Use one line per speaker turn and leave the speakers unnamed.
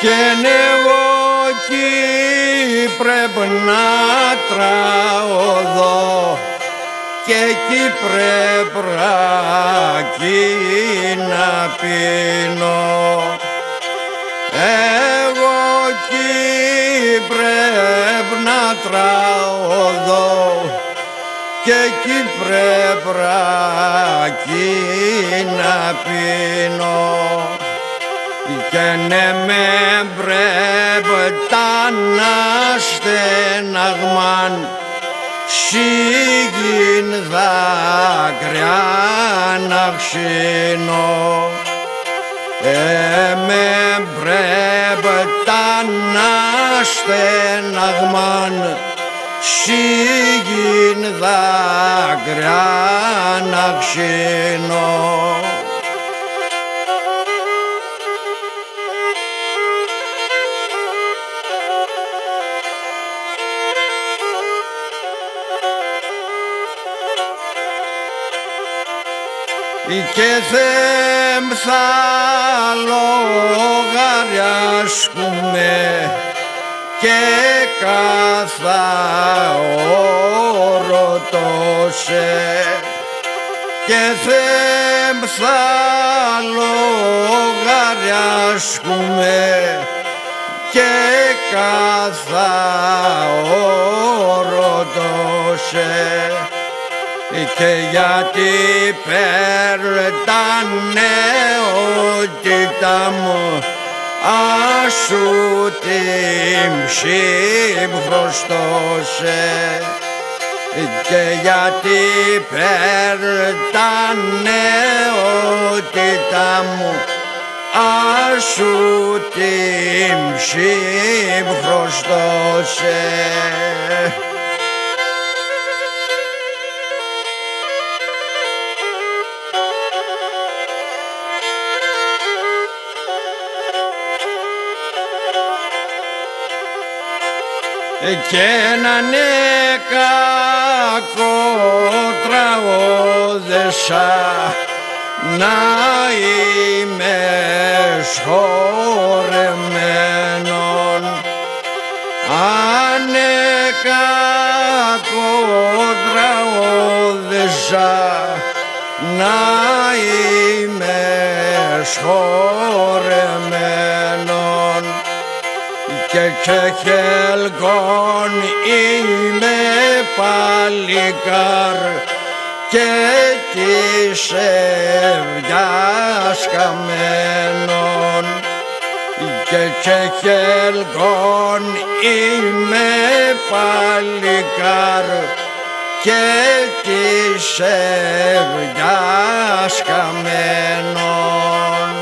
και εγώ εκεί πρέπει να τραωδώ και εκεί πρέπει να πίνω. Εγώ εκεί πρέπει να τραωδώ και εκεί πρέπει να πίνω. Και ναι με πρέπει να στεναγμάν σίγην δάκρυα να ξύνω. Με πρέπει να στεναγμάν σίγην δάκρυα να ξύνω. Και θέμ θα λογαριάσκουμε και καθά όρο τόσε, και θέμ θα λογαριάσκουμε και καθά όρο τόσε. Και γιατί περτάνε νεότητα μου άσου την ψύμπροστόσε. Και γιατί περτάνε νεότητα μου άσου την ψύμπροστόσε. Και έναν κακό τραγώδεσα να είμαι σχορεμένον. Αν κακό τραγώδεσα να είμαι σχορεμένον. Και χελγόν είμαι παλικάρ και της ευδιάς καμένον. Και χελγόν είμαι παλικάρ και της ευδιάς καμένον.